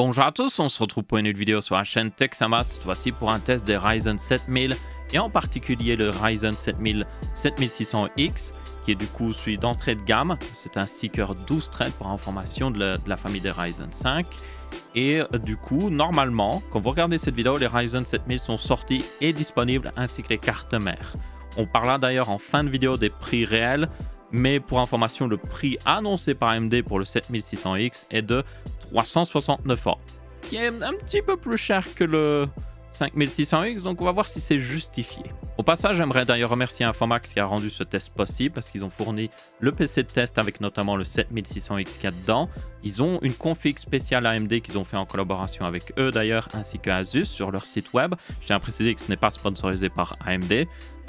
Bonjour à tous, on se retrouve pour une nouvelle vidéo sur la chaîne Texamas, cette fois-ci pour un test des Ryzen 7000 et en particulier le Ryzen 7000 7600X qui est du coup celui d'entrée de gamme. C'est un Seeker 12 threads pour information de la famille des Ryzen 5. Et du coup, normalement, quand vous regardez cette vidéo, les Ryzen 7000 sont sortis et disponibles ainsi que les cartes mères. On parlera d'ailleurs en fin de vidéo des prix réels. Mais pour information, le prix annoncé par AMD pour le 7600X est de 369 €, ce qui est un petit peu plus cher que le 5600X, donc on va voir si c'est justifié. Au passage, j'aimerais d'ailleurs remercier Infomax qui a rendu ce test possible parce qu'ils ont fourni le PC de test avec notamment le 7600X qu'il y a dedans. Ils ont une config spéciale AMD qu'ils ont fait en collaboration avec eux d'ailleurs, ainsi que Asus sur leur site web. Je tiens à préciser que ce n'est pas sponsorisé par AMD.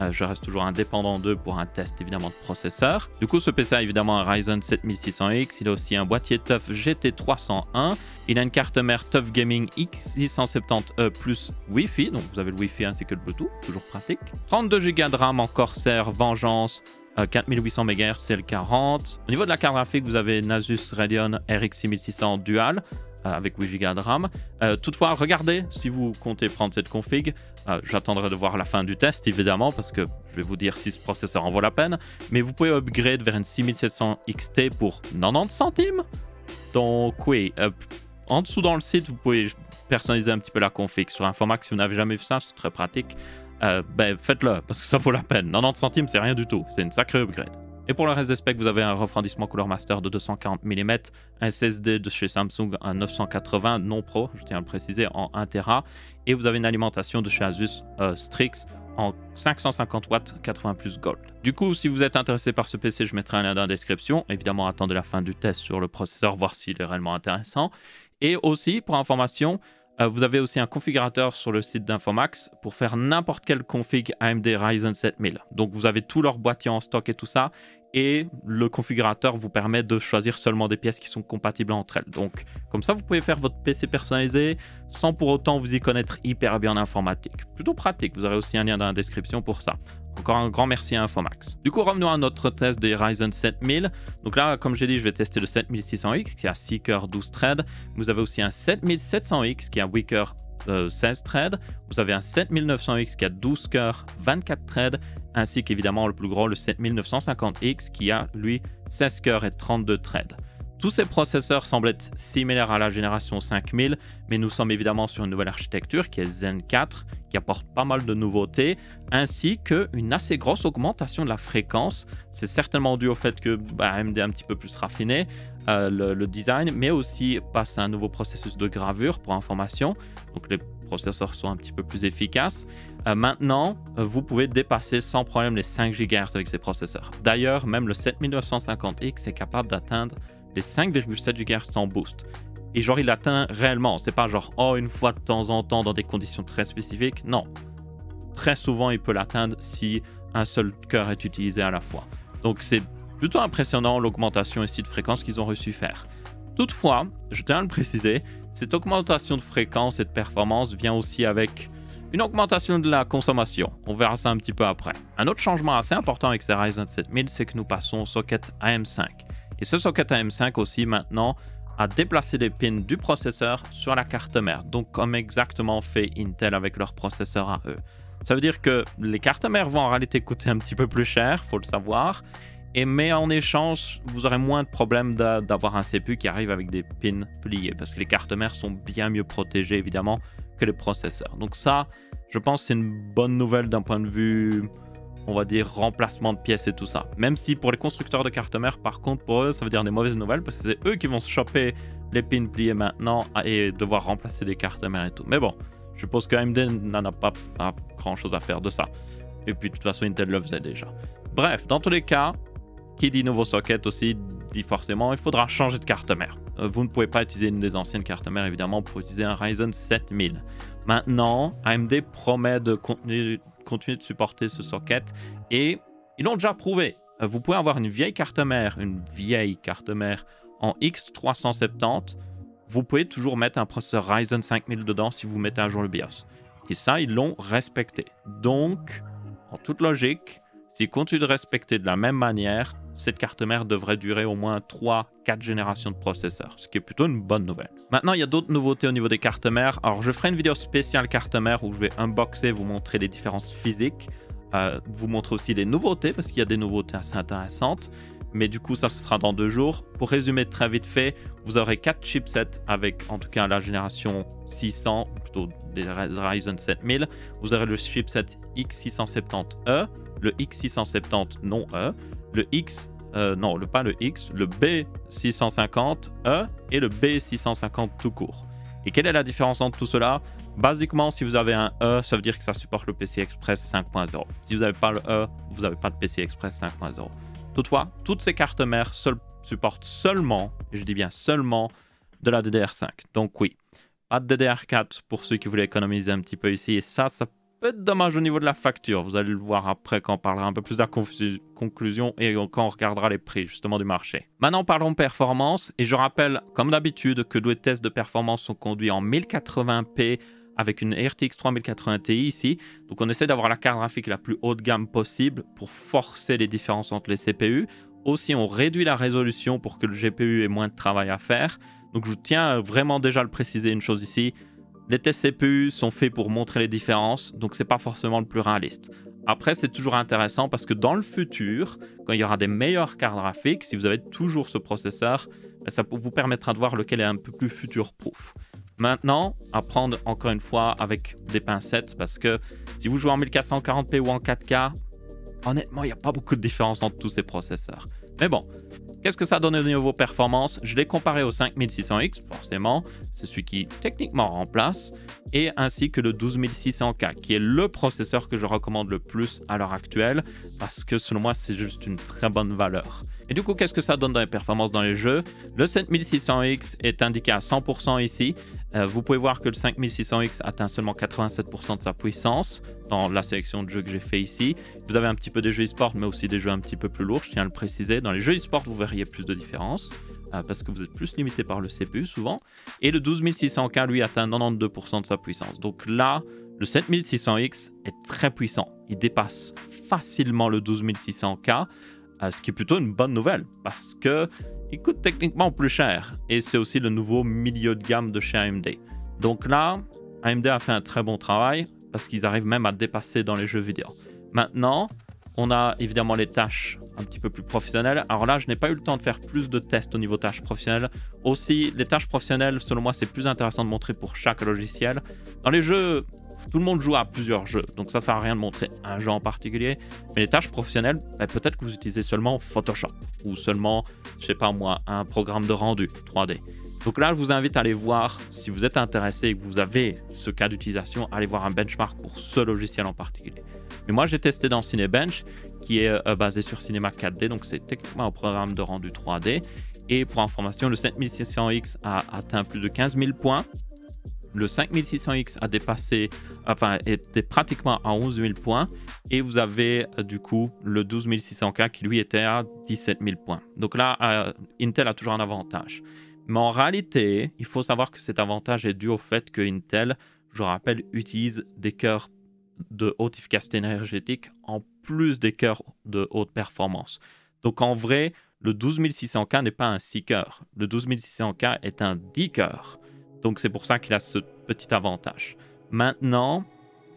Je reste toujours indépendant d'eux pour un test évidemment de processeur. Du coup, ce PC a évidemment un Ryzen 7600X. Il a aussi un boîtier TUF GT301. Il a une carte mère TUF Gaming X670E plus Wi-Fi. Donc vous avez le Wi-Fi ainsi que le Bluetooth, toujours pratique. 32 Go de RAM en Corsair Vengeance. 4800 MHz CL40. Au niveau de la carte graphique, vous avez une Asus Radeon RX 6600 Dual avec 8 Go de RAM. Toutefois, regardez si vous comptez prendre cette config. J'attendrai de voir la fin du test, évidemment, parce que je vais vous dire si ce processeur en vaut la peine. Mais vous pouvez upgrade vers une 6700 XT pour 90 centimes. Donc oui, en dessous dans le site, vous pouvez personnaliser un petit peu la config. Sur Infomax, si vous n'avez jamais vu ça, c'est très pratique. Faites-le, parce que ça vaut la peine. 90 centimes, c'est rien du tout. C'est une sacrée upgrade. Et pour le reste des specs, vous avez un refroidissement Cooler Master de 240 mm, un SSD de chez Samsung, un 980 non pro, je tiens à le préciser, en 1 Tera, et vous avez une alimentation de chez Asus Strix en 550 watts 80 plus Gold. Du coup, si vous êtes intéressé par ce PC, je mettrai un lien dans la description. Évidemment, attendez la fin du test sur le processeur, voir s'il est réellement intéressant. Et aussi, pour information, vous avez aussi un configurateur sur le site d'Infomax pour faire n'importe quelle config AMD Ryzen 7000. Donc vous avez tout leur boîtier en stock et tout ça. Et le configurateur vous permet de choisir seulement des pièces qui sont compatibles entre elles. Donc comme ça, vous pouvez faire votre PC personnalisé sans pour autant vous y connaître hyper bien en informatique. Plutôt pratique, vous aurez aussi un lien dans la description pour ça. Encore un grand merci à Infomax. Du coup, revenons à notre test des Ryzen 7000. Donc là, comme j'ai dit, je vais tester le 7600X qui a Seeker 12 threads. Vous avez aussi un 7700X qui a Weaker 16 threads. Vous avez un 7900X qui a 12 cœurs, 24 threads, ainsi qu'évidemment le plus gros, le 7950X qui a lui 16 cœurs et 32 threads. Tous ces processeurs semblent être similaires à la génération 5000, mais nous sommes évidemment sur une nouvelle architecture qui est Zen 4, qui apporte pas mal de nouveautés, ainsi qu'une assez grosse augmentation de la fréquence. C'est certainement dû au fait que AMD est un petit peu plus raffiné, le design, mais aussi passe à un nouveau processus de gravure pour information. Donc les processeurs sont un petit peu plus efficaces. Maintenant, vous pouvez dépasser sans problème les 5 GHz avec ces processeurs. D'ailleurs, même le 7950X est capable d'atteindre les 5,7 GHz sans boost. Et genre, il atteint réellement. C'est pas genre, oh, une fois de temps en temps dans des conditions très spécifiques. Non. Très souvent, il peut l'atteindre si un seul cœur est utilisé à la fois. Donc, c'est plutôt impressionnant l'augmentation ici de fréquence qu'ils ont réussi à faire. Toutefois, je tiens à le préciser, cette augmentation de fréquence et de performance vient aussi avec une augmentation de la consommation. On verra ça un petit peu après. Un autre changement assez important avec ces Ryzen 7000, c'est que nous passons au socket AM5. Et ce socket AM5 aussi maintenant a déplacé les pins du processeur sur la carte mère. Donc comme exactement fait Intel avec leur processeur à eux. Ça veut dire que les cartes mères vont en réalité coûter un petit peu plus cher, faut le savoir. Mais en échange, vous aurez moins de problèmes d'avoir un CPU qui arrive avec des pins pliés. Parce que les cartes mères sont bien mieux protégées évidemment que les processeurs. Donc ça, je pense que c'est une bonne nouvelle d'un point de vue, on va dire, remplacement de pièces et tout ça. Même si pour les constructeurs de cartes mères, par contre, pour eux, ça veut dire des mauvaises nouvelles parce que c'est eux qui vont se choper les pins pliés maintenant et devoir remplacer des cartes mères et tout. Mais bon, je suppose que AMD n'en a pas grand chose à faire de ça. Et puis de toute façon, Intel le faisait déjà. Bref, dans tous les cas, qui dit nouveau socket aussi dit forcément il faudra changer de carte mère. Vous ne pouvez pas utiliser une des anciennes cartes mères évidemment pour utiliser un Ryzen 7000. Maintenant, AMD promet de continuer de supporter ce socket et ils l'ont déjà prouvé. Vous pouvez avoir une vieille carte mère en X370. Vous pouvez toujours mettre un processeur Ryzen 5000 dedans si vous mettez à jour le BIOS. Et ça, ils l'ont respecté. Donc, en toute logique, s'ils continuent de respecter de la même manière, cette carte mère devrait durer au moins 3-4 générations de processeurs, ce qui est plutôt une bonne nouvelle. Maintenant, il y a d'autres nouveautés au niveau des cartes mères. Alors, je ferai une vidéo spéciale carte mère où je vais unboxer, vous montrer les différences physiques, vous montrer aussi les nouveautés, parce qu'il y a des nouveautés assez intéressantes. Mais du coup, ça, ce sera dans 2 jours. Pour résumer très vite fait, vous aurez 4 chipsets avec, en tout cas, la génération 600, plutôt des Ryzen 7000. Vous aurez le chipset X670E, le X670 non E, le X, non, pas le X, le B650E et le B650 tout court. Et quelle est la différence entre tout cela? Basiquement, si vous avez un E, ça veut dire que ça supporte le PCI Express 5.0. Si vous n'avez pas le E, vous n'avez pas de PCI Express 5.0. Toutefois, toutes ces cartes mères supportent seulement, et je dis bien seulement, de la DDR5. Donc oui, pas de DDR4 pour ceux qui voulaient économiser un petit peu ici. Et ça peut être dommage au niveau de la facture. Vous allez le voir après quand on parlera un peu plus de la conclusion et quand on regardera les prix justement du marché. Maintenant, parlons performance. Et je rappelle, comme d'habitude, que les tests de performance sont conduits en 1080p avec une RTX 3080 Ti ici. Donc on essaie d'avoir la carte graphique la plus haut de gamme possible pour forcer les différences entre les CPU. Aussi, on réduit la résolution pour que le GPU ait moins de travail à faire. Donc je tiens vraiment déjà à le préciser une chose ici. Les tests CPU sont faits pour montrer les différences, donc c'est pas forcément le plus réaliste. Après, c'est toujours intéressant parce que dans le futur, quand il y aura des meilleures cartes graphiques, si vous avez toujours ce processeur, ça vous permettra de voir lequel est un peu plus future-proof. Maintenant, à prendre encore une fois avec des pincettes parce que si vous jouez en 1440p ou en 4K, honnêtement, il n'y a pas beaucoup de différence entre tous ces processeurs. Mais bon, qu'est-ce que ça donne au niveau performance? Je l'ai comparé au 5600X, forcément, c'est celui qui techniquement remplace, et ainsi que le 12600K, qui est le processeur que je recommande le plus à l'heure actuelle, parce que selon moi, c'est juste une très bonne valeur. Et du coup, qu'est-ce que ça donne dans les performances dans les jeux? Le 7600X est indiqué à 100% ici. Vous pouvez voir que le 5600X atteint seulement 87% de sa puissance dans la sélection de jeux que j'ai fait ici. Vous avez un petit peu des jeux e-sport, mais aussi des jeux un petit peu plus lourds, je tiens à le préciser. Dans les jeux e-sport, vous verriez plus de différence parce que vous êtes plus limité par le CPU souvent. Et le 12600K, lui, atteint 92% de sa puissance. Donc là, le 7600X est très puissant. Il dépasse facilement le 12600K, ce qui est plutôt une bonne nouvelle parce que il coûte techniquement plus cher et c'est aussi le nouveau milieu de gamme de chez AMD. Donc là, AMD a fait un très bon travail parce qu'ils arrivent même à dépasser dans les jeux vidéo. Maintenant, on a évidemment les tâches un petit peu plus professionnelles. Alors là, je n'ai pas eu le temps de faire plus de tests au niveau tâches professionnelles. Aussi, les tâches professionnelles, selon moi, c'est plus intéressant de montrer pour chaque logiciel. Dans les jeux, tout le monde joue à plusieurs jeux, donc ça sert à rien de montrer un jeu en particulier. Mais les tâches professionnelles, peut-être que vous utilisez seulement Photoshop ou seulement, je sais pas moi, un programme de rendu 3D. Donc là, je vous invite à aller voir, si vous êtes intéressé et que vous avez ce cas d'utilisation, allez voir un benchmark pour ce logiciel en particulier. Mais moi, j'ai testé dans Cinebench, qui est basé sur Cinema 4D, donc c'est techniquement un programme de rendu 3D. Et pour information, le 7600X a atteint plus de 15 000 points. Le 5600X a dépassé, enfin, était pratiquement à 11 000 points. Et vous avez du coup le 12600K qui lui était à 17 000 points. Donc là, Intel a toujours un avantage. Mais en réalité, il faut savoir que cet avantage est dû au fait que Intel, je rappelle, utilise des cœurs de haute efficacité énergétique en plus des cœurs de haute performance. Donc en vrai, le 12600K n'est pas un 6 cœurs. Le 12600K est un 10 cœurs. Donc c'est pour ça qu'il a ce petit avantage. Maintenant,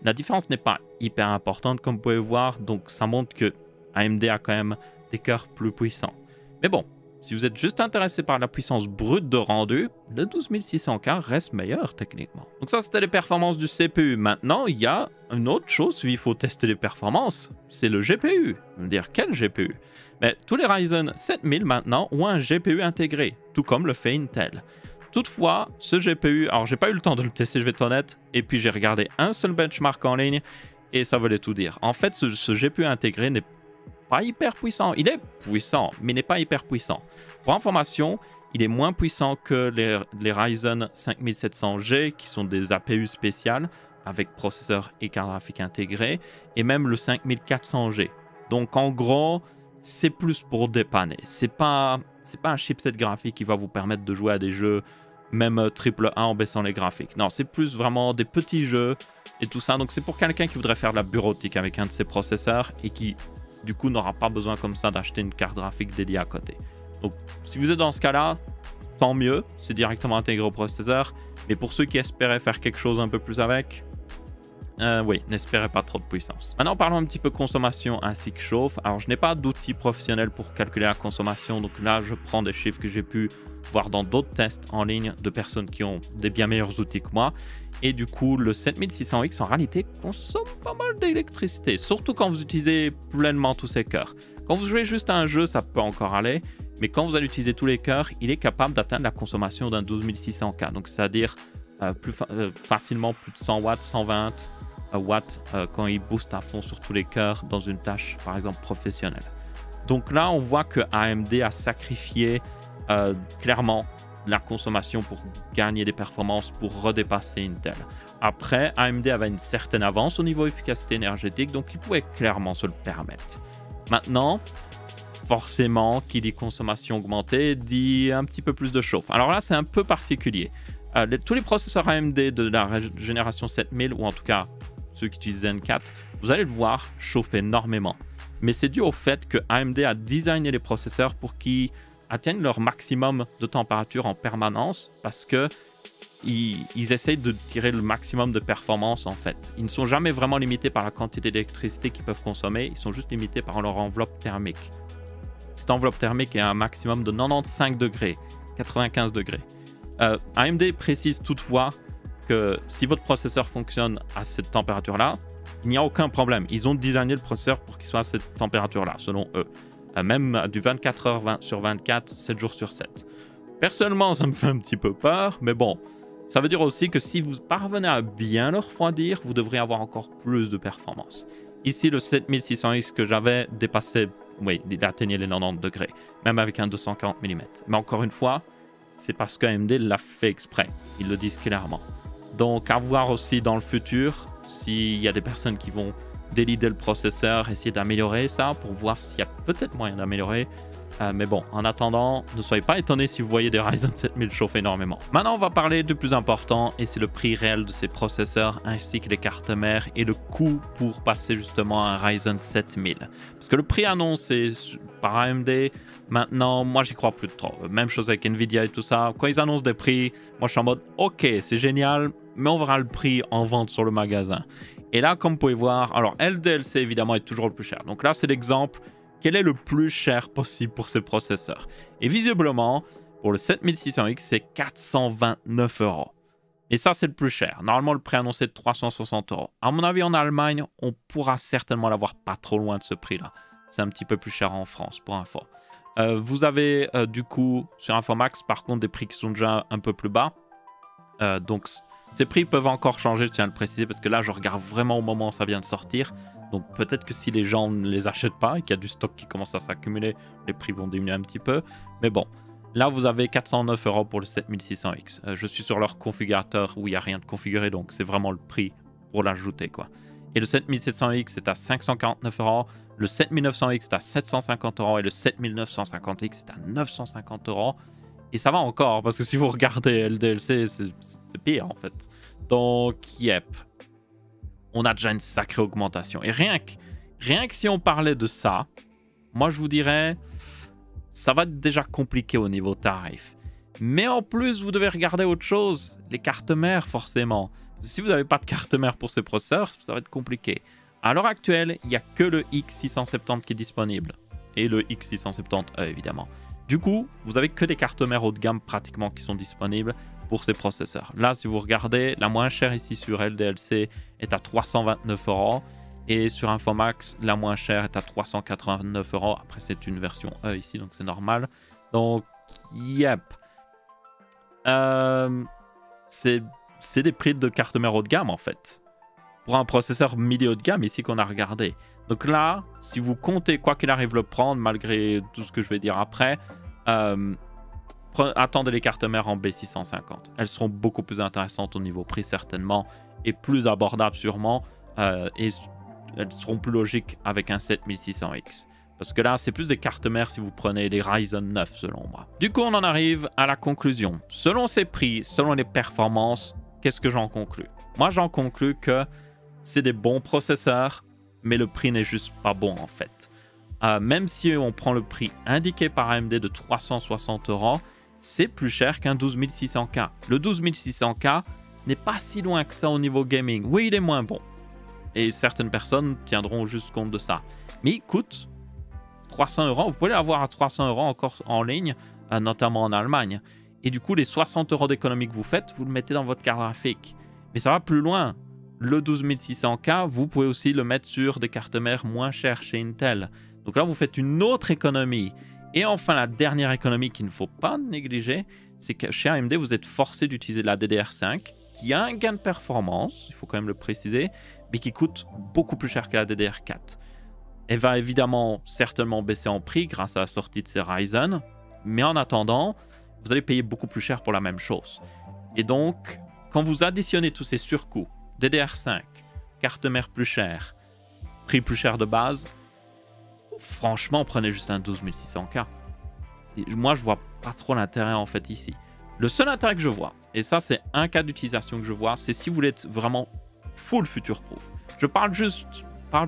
la différence n'est pas hyper importante comme vous pouvez voir. Donc ça montre que AMD a quand même des cœurs plus puissants. Mais bon, si vous êtes juste intéressé par la puissance brute de rendu, le 12600K reste meilleur techniquement. Donc ça, c'était les performances du CPU. Maintenant, il y a une autre chose où il faut tester les performances, c'est le GPU. Vous me dire, quel GPU? Mais tous les Ryzen 7000 maintenant ont un GPU intégré, tout comme le fait Intel. Toutefois, ce GPU, alors j'ai pas eu le temps de le tester, je vais être honnête, et puis j'ai regardé un seul benchmark en ligne, et ça voulait tout dire. En fait, ce GPU intégré n'est pas hyper puissant. Il est puissant, mais n'est pas hyper puissant. Pour information, il est moins puissant que les Ryzen 5700G, qui sont des APU spéciales, avec processeur et carte graphique intégrée, et même le 5400G. Donc en gros, c'est plus pour dépanner. C'est pas un chipset graphique qui va vous permettre de jouer à des jeux même AAA en baissant les graphiques. Non, c'est plus vraiment des petits jeux et tout ça. Donc c'est pour quelqu'un qui voudrait faire de la bureautique avec un de ses processeurs et qui du coup n'aura pas besoin comme ça d'acheter une carte graphique dédiée à côté. Donc si vous êtes dans ce cas-là, tant mieux, c'est directement intégré au processeur. Mais pour ceux qui espéraient faire quelque chose un peu plus avec, oui, n'espérez pas trop de puissance. Maintenant, parlons un petit peu consommation ainsi que chauffe. Alors, je n'ai pas d'outil professionnel pour calculer la consommation. Donc là, je prends des chiffres que j'ai pu voir dans d'autres tests en ligne de personnes qui ont des bien meilleurs outils que moi. Et du coup, le 7600X, en réalité, consomme pas mal d'électricité. Surtout quand vous utilisez pleinement tous ces cœurs. Quand vous jouez juste à un jeu, ça peut encore aller. Mais quand vous allez utiliser tous les cœurs, il est capable d'atteindre la consommation d'un 12600K. Donc, c'est-à-dire facilement plus de 100 watts, 120 watts quand il booste à fond sur tous les cœurs dans une tâche, par exemple, professionnelle. Donc là, on voit que AMD a sacrifié clairement la consommation pour gagner des performances, pour redépasser Intel. Après, AMD avait une certaine avance au niveau efficacité énergétique, donc il pouvait clairement se le permettre. Maintenant, forcément, qui dit consommation augmentée, dit un petit peu plus de chauffe. Alors là, c'est un peu particulier. Tous les processeurs AMD de la génération 7000, ou en tout cas ceux qui utilisent Zen 4, vous allez le voir chauffer énormément. Mais c'est dû au fait que AMD a designé les processeurs pour qu'ils atteignent leur maximum de température en permanence, parce que ils essayent de tirer le maximum de performance en fait. Ils ne sont jamais vraiment limités par la quantité d'électricité qu'ils peuvent consommer, ils sont juste limités par leur enveloppe thermique. Cette enveloppe thermique est à un maximum de 95 degrés, 95 degrés. AMD précise toutefois que si votre processeur fonctionne à cette température-là, il n'y a aucun problème. Ils ont designé le processeur pour qu'il soit à cette température-là, selon eux. Même du 24 heures sur 24, 7 jours sur 7. Personnellement, ça me fait un petit peu peur, mais bon, ça veut dire aussi que si vous parvenez à bien le refroidir, vous devriez avoir encore plus de performance. Ici, le 7600X que j'avais dépassait, oui, il atteignait les 90 degrés, même avec un 240 mm. Mais encore une fois, c'est parce qu'AMD l'a fait exprès. Ils le disent clairement. Donc, à voir aussi dans le futur, s'il y a des personnes qui vont délider le processeur, essayer d'améliorer ça pour voir s'il y a peut-être moyen d'améliorer. Mais bon, en attendant, ne soyez pas étonnés si vous voyez des Ryzen 7000 chauffer énormément. Maintenant, on va parler du plus important, et c'est le prix réel de ces processeurs, ainsi que les cartes mères, et le coût pour passer justement à un Ryzen 7000. Parce que le prix annoncé par AMD, maintenant, moi, j'y crois plus trop. Même chose avec Nvidia et tout ça. Quand ils annoncent des prix, moi, je suis en mode, ok, c'est génial, mais on verra le prix en vente sur le magasin. Et là, comme vous pouvez voir, alors LDLC, évidemment, est toujours le plus cher. Donc là, c'est l'exemple. Quel est le plus cher possible pour ces processeurs? Et visiblement, pour le 7600X, c'est 429 €. Et ça, c'est le plus cher. Normalement, le prix annoncé est de 360 €. À mon avis, en Allemagne, on pourra certainement l'avoir pas trop loin de ce prix-là. C'est un petit peu plus cher en France, pour info. Vous avez, du coup, sur Infomax, par contre, des prix qui sont déjà un peu plus bas. Donc, ces prix peuvent encore changer, je tiens à le préciser, parce que là, je regarde vraiment au moment où ça vient de sortir. Donc peut-être que si les gens ne les achètent pas et qu'il y a du stock qui commence à s'accumuler, les prix vont diminuer un petit peu. Mais bon, là vous avez 409 € pour le 7600X. Je suis sur leur configurateur où il n'y a rien de configuré, donc c'est vraiment le prix pour l'ajouter, quoi. Et le 7700X est à 549 €, le 7900X est à 750 € et le 7950X est à 950 €. Et ça va encore, parce que si vous regardez LDLC, c'est pire en fait. Donc, yep. On a déjà une sacrée augmentation. Et rien que si on parlait de ça, moi je vous dirais, ça va être déjà compliqué au niveau tarif. Mais en plus, vous devez regarder autre chose, les cartes mères forcément. Si vous n'avez pas de carte mère pour ces processeurs, ça va être compliqué. À l'heure actuelle, il n'y a que le X670 qui est disponible. Et le X670E évidemment. Du coup, vous avez que des cartes mères haut de gamme pratiquement qui sont disponibles pour ces processeurs. Là, si vous regardez, la moins chère ici sur LDLC est à 329 € et sur Infomax, la moins chère est à 389 €. Après, c'est une version E ici, donc c'est normal. Donc, yep. C'est des prix de cartes mères haut de gamme en fait. Pour un processeur midi haut de gamme ici qu'on a regardé. Donc là, si vous comptez quoi qu'il arrive le prendre, malgré tout ce que je vais dire après, attendez les cartes mères en B650. Elles seront beaucoup plus intéressantes au niveau prix certainement, et plus abordables sûrement, et elles seront plus logiques avec un 7600X. Parce que là, c'est plus des cartes mères si vous prenez les Ryzen 9 selon moi. Du coup, on en arrive à la conclusion. Selon ces prix, selon les performances, qu'est-ce que j'en conclus? Moi, j'en conclus que c'est des bons processeurs, mais le prix n'est juste pas bon en fait. même si on prend le prix indiqué par AMD de 360 €, c'est plus cher qu'un 12600K. Le 12600K n'est pas si loin que ça au niveau gaming. Oui, il est moins bon. Et certaines personnes tiendront juste compte de ça. Mais il coûte 300 €. Vous pouvez l'avoir à 300 € encore en ligne, notamment en Allemagne. Et du coup, les 60 € d'économie que vous faites, vous le mettez dans votre carte graphique. Mais ça va plus loin. Le 12600K, vous pouvez aussi le mettre sur des cartes mères moins chères chez Intel. Donc là, vous faites une autre économie. Et enfin, la dernière économie qu'il ne faut pas négliger, c'est que chez AMD, vous êtes forcé d'utiliser la DDR5, qui a un gain de performance, il faut quand même le préciser, mais qui coûte beaucoup plus cher que la DDR4. Elle va évidemment certainement baisser en prix grâce à la sortie de ces Ryzen, mais en attendant, vous allez payer beaucoup plus cher pour la même chose. Et donc, quand vous additionnez tous ces surcoûts, DDR5, carte mère plus chère, prix plus cher de base, franchement, prenez juste un 12600K. Et moi, je vois pas trop l'intérêt en fait ici. Le seul intérêt que je vois, et ça c'est un cas d'utilisation que je vois, c'est si vous voulez être vraiment full future-proof. Je parle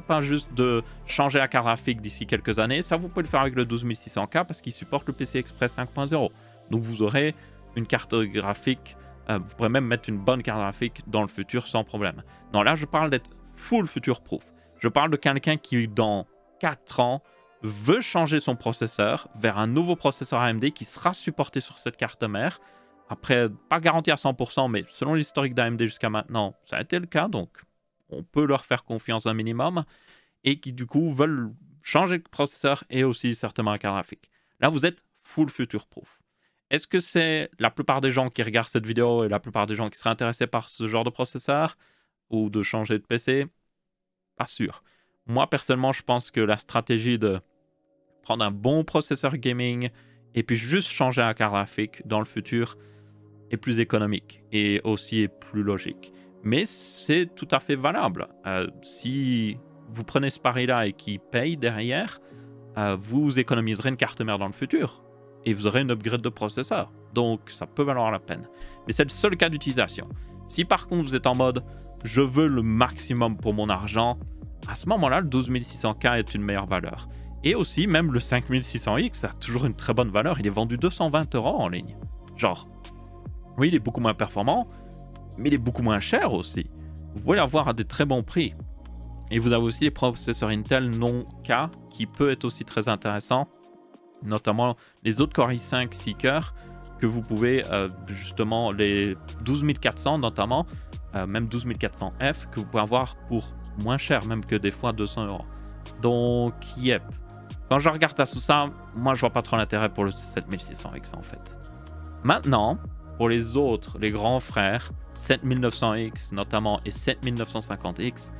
pas juste de changer la carte graphique d'ici quelques années. Ça, vous pouvez le faire avec le 12600K parce qu'il supporte le PCI Express 5.0. Donc vous aurez une carte graphique, vous pourrez même mettre une bonne carte graphique dans le futur sans problème. Non, là je parle d'être full future-proof. Je parle de quelqu'un qui dans 4 ans veut changer son processeur vers un nouveau processeur AMD qui sera supporté sur cette carte mère. Après, pas garanti à 100%, mais selon l'historique d'AMD jusqu'à maintenant, ça a été le cas, donc on peut leur faire confiance un minimum, et qui du coup veulent changer de processeur et aussi certainement la carte graphique. Là, vous êtes full future-proof. Est-ce que c'est la plupart des gens qui regardent cette vidéo et la plupart des gens qui seraient intéressés par ce genre de processeur ou de changer de PC? Pas sûr. Moi, personnellement, je pense que la stratégie de prendre un bon processeur gaming et puis juste changer la carte graphique dans le futur est plus économique et aussi est plus logique. Mais c'est tout à fait valable. Si vous prenez ce pari-là et qui paye derrière, vous économiserez une carte mère dans le futur et vous aurez une upgrade de processeur. Donc, ça peut valoir la peine. Mais c'est le seul cas d'utilisation. Si par contre, vous êtes en mode « je veux le maximum pour mon argent », à ce moment-là, le 12600K est une meilleure valeur. Et aussi, même le 5600X a toujours une très bonne valeur. Il est vendu 220 € en ligne. Genre, oui, il est beaucoup moins performant, mais il est beaucoup moins cher aussi. Vous pouvez l'avoir à des très bons prix. Et vous avez aussi les processeurs Intel non K qui peut être aussi très intéressant, notamment les autres Core i5 Seeker que vous pouvez justement, les 12400 notamment, même 12400F que vous pouvez avoir pour moins cher, même que des fois 200 €. Donc, yep. Quand je regarde à tout ça, moi je vois pas trop l'intérêt pour le 7600X en fait. Maintenant, pour les autres, les grands frères, 7900X notamment et 7950X,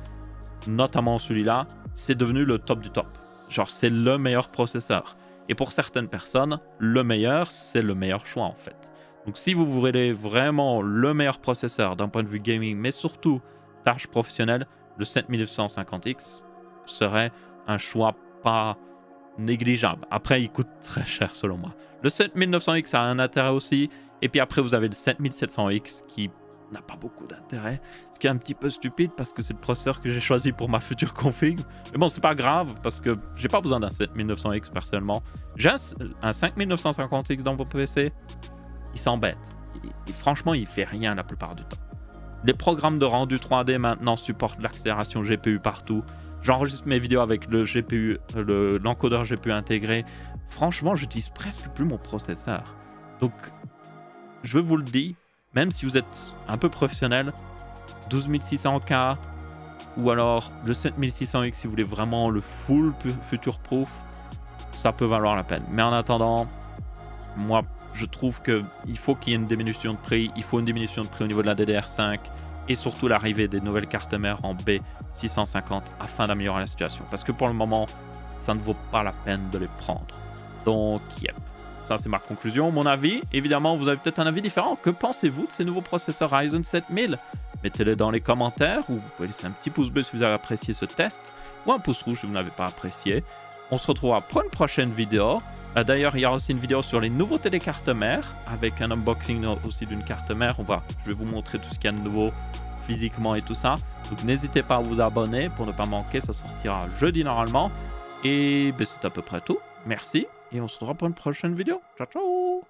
notamment celui-là, c'est devenu le top du top. Genre, c'est le meilleur processeur. Et pour certaines personnes, le meilleur, c'est le meilleur choix en fait. Donc si vous voulez vraiment le meilleur processeur d'un point de vue gaming, mais surtout tâches professionnelles, le 7950X serait un choix pas négligeable. Après, il coûte très cher selon moi. Le 7900X a un intérêt aussi. Et puis après, vous avez le 7700X qui n'a pas beaucoup d'intérêt. Ce qui est un petit peu stupide parce que c'est le processeur que j'ai choisi pour ma future config. Mais bon, c'est pas grave parce que j'ai pas besoin d'un 7900X personnellement. J'ai un 5950X dans mon PC. Il s'embête. Franchement, il fait rien la plupart du temps. Les programmes de rendu 3D maintenant supportent l'accélération GPU partout. J'enregistre mes vidéos avec le GPU, l'encodeur GPU intégré. Franchement, j'utilise presque plus mon processeur. Donc, je vous le dis, même si vous êtes un peu professionnel, 12600K ou alors le 7600X si vous voulez vraiment le full future proof, ça peut valoir la peine. Mais en attendant, moi, je trouve qu'il faut qu'il y ait une diminution de prix. Il faut une diminution de prix au niveau de la DDR5 et surtout l'arrivée des nouvelles cartes mères en B650 afin d'améliorer la situation. Parce que pour le moment, ça ne vaut pas la peine de les prendre. Donc, yep. Ça, c'est ma conclusion. Mon avis, évidemment, vous avez peut-être un avis différent. Que pensez-vous de ces nouveaux processeurs Ryzen 7000? Mettez-le dans les commentaires ou vous pouvez laisser un petit pouce bleu si vous avez apprécié ce test ou un pouce rouge si vous n'avez pas apprécié. On se retrouvera pour une prochaine vidéo. D'ailleurs, il y aura aussi une vidéo sur les nouveautés des cartes mères avec un unboxing aussi d'une carte mère. Je vais vous montrer tout ce qu'il y a de nouveau physiquement et tout ça. Donc, n'hésitez pas à vous abonner pour ne pas manquer. Ça sortira jeudi normalement. Et ben, c'est à peu près tout. Merci et on se revoit pour une prochaine vidéo. Ciao ciao.